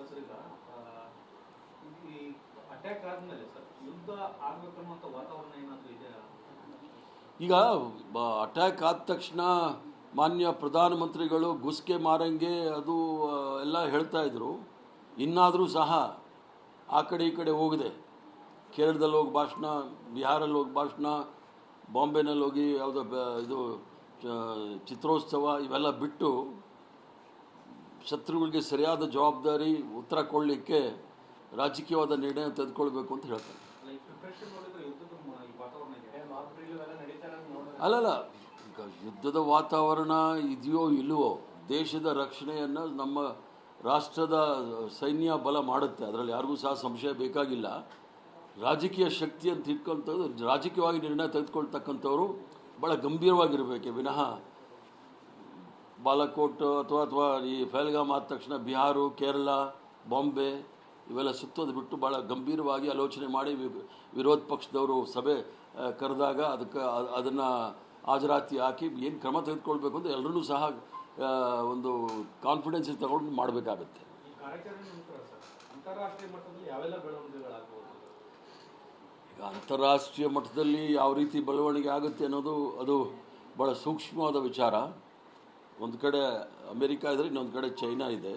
Sir ಈ attack ಆದ್ಮೇಲೆ sir ಯುದ್ಧ ಆಗ್ಬೇಕನ್ನುವಂತ ವಾತಾವರಣ ಏನಾದರೂ ಇದೆಯಾ? ಈಗ ಅಟ್ಯಾಕ್ ಆದ ತಕ್ಷಣ ಮಾನ್ಯ ಪ್ರಧಾನಮಂತ್ರಿಗಳು ಗುಸ್ಕೆ ಮಾರಂಗೆ ಅದು ಎಲ್ಲ ಹೇಳ್ತಾ ಇದ್ರು. ಇನ್ನಾದರೂ ಸಹ ಆ ಕಡೆ ಈ ಕಡೆ ಹೋಗಿದೆ. ಕೇರಳದಲ್ಲಿ ಹೋಗಿ ಭಾಷಣ, ಬಿಹಾರಲ್ಲಿ ಹೋಗಿ ಭಾಷಣ, ಬಾಂಬೆನಲ್ಲಿ ಹೋಗಿ ಯಾವುದೋ ಇದು ಚಿತ್ರೋತ್ಸವ ಇವೆಲ್ಲ ಬಿಟ್ಟು ಶತ್ರುಗಳಿಗೆ ಸರಿಯಾದ ಜವಾಬ್ದಾರಿ ಉತ್ತರ ಕೊಡಲಿಕ್ಕೆ ರಾಜಕೀಯವಾದ ನಿರ್ಣಯ ತೆಗೆದುಕೊಳ್ಬೇಕು ಅಂತ ಹೇಳ್ತಾರೆ. ಅಲ್ಲಲ್ಲ, ಯುದ್ಧದ ವಾತಾವರಣ ಇದೆಯೋ ಇಲ್ಲವೋ, ದೇಶದ ರಕ್ಷಣೆಯನ್ನು ನಮ್ಮ ರಾಷ್ಟ್ರದ ಸೈನ್ಯ ಬಲ ಮಾಡುತ್ತೆ. ಅದರಲ್ಲಿ ಯಾರಿಗೂ ಸಹ ಸಂಶಯ ಬೇಕಾಗಿಲ್ಲ. ರಾಜಕೀಯ ಶಕ್ತಿ ಅಂತ ಇಟ್ಕೊಳ್ತದ್ದು, ರಾಜಕೀಯವಾಗಿ ನಿರ್ಣಯ ತೆಗೆದುಕೊಳ್ತಕ್ಕಂಥವ್ರು ಭಾಳ ಗಂಭೀರವಾಗಿರಬೇಕೆ ವಿನಃ ಬಾಲಕೋಟ್ ಅಥವಾ ಈ ಫೆಹಲ್ಗಾಮ್ ಆದ ತಕ್ಷಣ ಬಿಹಾರ, ಕೇರಳ, ಬಾಂಬೆ ಇವೆಲ್ಲ ಸುತ್ತೋದು ಬಿಟ್ಟು ಭಾಳ ಗಂಭೀರವಾಗಿ ಆಲೋಚನೆ ಮಾಡಿ ವಿರೋಧ ಪಕ್ಷದವರು ಸಭೆ ಕರೆದಾಗ ಅದನ್ನು ಹಾಜರಾತಿ ಹಾಕಿ ಏನು ಕ್ರಮ ತೆಗೆದುಕೊಳ್ಬೇಕು ಅಂತ ಎಲ್ಲರೂ ಸಹ ಒಂದು ಕಾನ್ಫಿಡೆನ್ಸ್ ತಗೊಂಡು ಮಾಡಬೇಕಾಗತ್ತೆ. ಈಗ ಅಂತಾರಾಷ್ಟ್ರೀಯ ಮಟ್ಟದಲ್ಲಿ ಯಾವ ರೀತಿ ಬೆಳವಣಿಗೆ ಆಗುತ್ತೆ ಅನ್ನೋದು ಅದು ಭಾಳ ಸೂಕ್ಷ್ಮವಾದ ವಿಚಾರ. ಒಂದು ಕಡೆ ಅಮೆರಿಕ ಇದ್ದರೆ ಇನ್ನೊಂದು ಕಡೆ ಚೈನಾ ಇದೆ.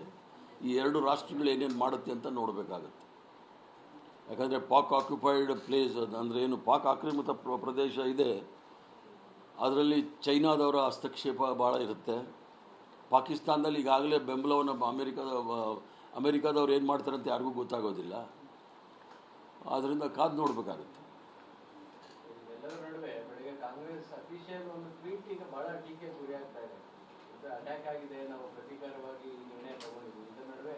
ಈ ಎರಡು ರಾಷ್ಟ್ರಗಳು ಏನೇನು ಮಾಡುತ್ತೆ ಅಂತ ನೋಡಬೇಕಾಗತ್ತೆ. ಯಾಕಂದರೆ ಪಾಕ್ ಆಕ್ಯುಪೈಡ್ ಪ್ಲೇಸ್ ಅಂದರೆ ಏನು ಪಾಕ್ ಆಕ್ರಮಿತ ಪ್ರದೇಶ ಇದೆ, ಅದರಲ್ಲಿ ಚೈನಾದವರ ಹಸ್ತಕ್ಷೇಪ ಭಾಳ ಇರುತ್ತೆ. ಪಾಕಿಸ್ತಾನದಲ್ಲಿ ಈಗಾಗಲೇ ಬೆಂಬಲವನ್ನು ಅಮೆರಿಕಾದವ್ರು ಏನು ಮಾಡ್ತಾರೆ ಅಂತ ಯಾರಿಗೂ ಗೊತ್ತಾಗೋದಿಲ್ಲ. ಆದ್ದರಿಂದ ಕಾದು ನೋಡಬೇಕಾಗುತ್ತೆ. ಅಟ್ಯಾಕ್ ಆಗಿದೆ, ನಾವು ಪ್ರತೀಕಾರವಾಗಿ ನಿರ್ಣಯ ತಗೊಂಡಿದ್ವಿ. ಇದರ ನಡುವೆ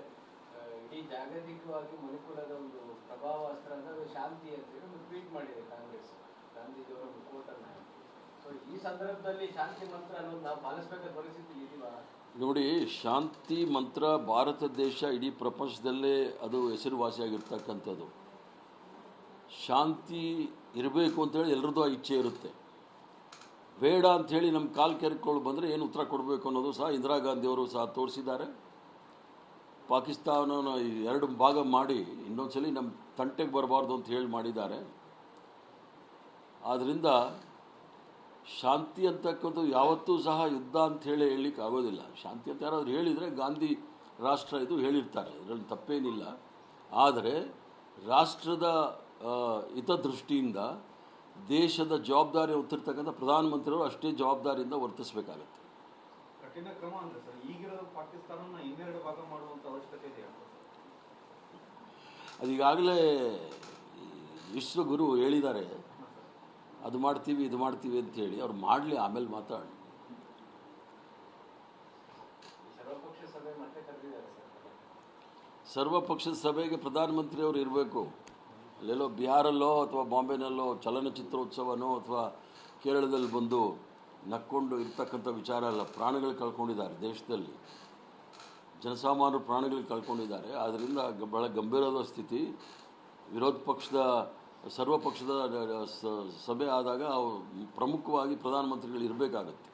ಇಡೀ ಜಾಗತಿಕವಾಗಿ ಮಣಿಪುರದ ಒಂದು ಪ್ರಭಾವ ಅಸ್ತ್ರ ಅಂದರೆ ಶಾಂತಿ ಅಂತೇಳಿ ಒಂದು ಟ್ವೀಟ್ ಮಾಡಿದೆ ಕಾಂಗ್ರೆಸ್, ಗಾಂಧೀಜಿಯವರ ಒಂದು ಕೋಟನ್ನು. ಸೊ ಈ ಸಂದರ್ಭದಲ್ಲಿ ಶಾಂತಿ ಮಂತ್ರ ಅನ್ನೋದು ನಾವು ಪಾಲಿಸಬೇಕಾದ ಪರಿಸ್ಥಿತಿ ಇದೀವಾ? ನೋಡಿ, ಶಾಂತಿ ಮಂತ್ರ ಭಾರತ ದೇಶ ಇಡೀ ಪ್ರಪಂಚದಲ್ಲೇ ಅದು ಹೆಸರುವಾಸಿಯಾಗಿರ್ತಕ್ಕಂಥದ್ದು. ಶಾಂತಿ ಇರಬೇಕು ಅಂತೇಳಿ ಎಲ್ಲರದ್ದು ಆ ಇಚ್ಛೆ ಇರುತ್ತೆ. ಬೇಡ ಅಂಥೇಳಿ ನಮ್ಮ ಕಾಲು ಕೆರ್ಕೊಂಡು ಬಂದರೆ ಏನು ಉತ್ತರ ಕೊಡಬೇಕು ಅನ್ನೋದು ಸಹ ಇಂದಿರಾ ಗಾಂಧಿಯವರು ಸಹ ತೋರಿಸಿದ್ದಾರೆ. ಪಾಕಿಸ್ತಾನನ ಎರಡು ಭಾಗ ಮಾಡಿ ಇನ್ನೊಂದ್ಸಲಿ ನಮ್ಮ ತಂಟೆಗೆ ಬರಬಾರ್ದು ಅಂತ ಹೇಳಿ ಮಾಡಿದ್ದಾರೆ. ಆದ್ದರಿಂದ ಶಾಂತಿ ಅಂತಕ್ಕಂಥದ್ದು ಯಾವತ್ತೂ ಸಹ ಯುದ್ಧ ಅಂಥೇಳಿ ಹೇಳಲಿಕ್ಕೆ ಆಗೋದಿಲ್ಲ. ಶಾಂತಿ ಅಂತ ಯಾರಾದರೂ ಹೇಳಿದರೆ ಗಾಂಧಿ ರಾಷ್ಟ್ರ ಇದು ಹೇಳಿರ್ತಾರೆ, ಇದರಲ್ಲಿ ತಪ್ಪೇನಿಲ್ಲ. ಆದರೆ ರಾಷ್ಟ್ರದ ಹಿತದೃಷ್ಟಿಯಿಂದ ದೇಶದ ಜವಾಬ್ದಾರಿ ಹೊತ್ತಿರ್ತಕ್ಕಂಥ ಪ್ರಧಾನಮಂತ್ರಿಯವರು ಅಷ್ಟೇ ಜವಾಬ್ದಾರಿಯಿಂದ ವರ್ತಿಸಬೇಕಾಗತ್ತೆ. ಕಠಿಣ ಕ್ರಮ ಅಂದರೆ ಸರ್ ಈಗಿರೋ ಪಾಕಿಸ್ತಾನನ ಇನ್ನೆರಡು ಭಾಗ ಮಾಡುವಂಥ ಅವಶ್ಯಕತೆ ಇದೆಯಾ? ಅದೀಗಾಗಲೇ ವಿಶ್ವಗುರು ಹೇಳಿದ್ದಾರೆ, ಅದು ಮಾಡ್ತೀವಿ ಇದು ಮಾಡ್ತೀವಿ ಅಂತೇಳಿ. ಅವ್ರು ಮಾಡಲಿ, ಆಮೇಲೆ ಮಾತಾಡಿ. ಸರ್ವಪಕ್ಷದ ಸಭೆಗೆ ಪ್ರಧಾನಮಂತ್ರಿಯವರು ಇರಬೇಕು. ಅಲ್ಲೆಲ್ಲೋ ಬಿಹಾರಲ್ಲೋ ಅಥವಾ ಬಾಂಬೆನಲ್ಲೋ ಚಲನಚಿತ್ರೋತ್ಸವನೋ ಅಥವಾ ಕೇರಳದಲ್ಲಿ ಬಂದು ನಕ್ಕೊಂಡು ಇರ್ತಕ್ಕಂಥ ವಿಚಾರ ಅಲ್ಲ. ಪ್ರಾಣಗಳು ಕಳ್ಕೊಂಡಿದ್ದಾರೆ ದೇಶದಲ್ಲಿ, ಜನಸಾಮಾನ್ಯರು ಪ್ರಾಣಗಳು ಕಳ್ಕೊಂಡಿದ್ದಾರೆ. ಆದ್ದರಿಂದ ಬಹಳ ಗಂಭೀರವಾದ ಸ್ಥಿತಿ. ವಿರೋಧ ಪಕ್ಷದ ಸರ್ವಪಕ್ಷದ ಸಭೆ ಆದಾಗ ಪ್ರಮುಖವಾಗಿ ಪ್ರಧಾನಮಂತ್ರಿಗಳು ಇರಬೇಕಾಗತ್ತೆ.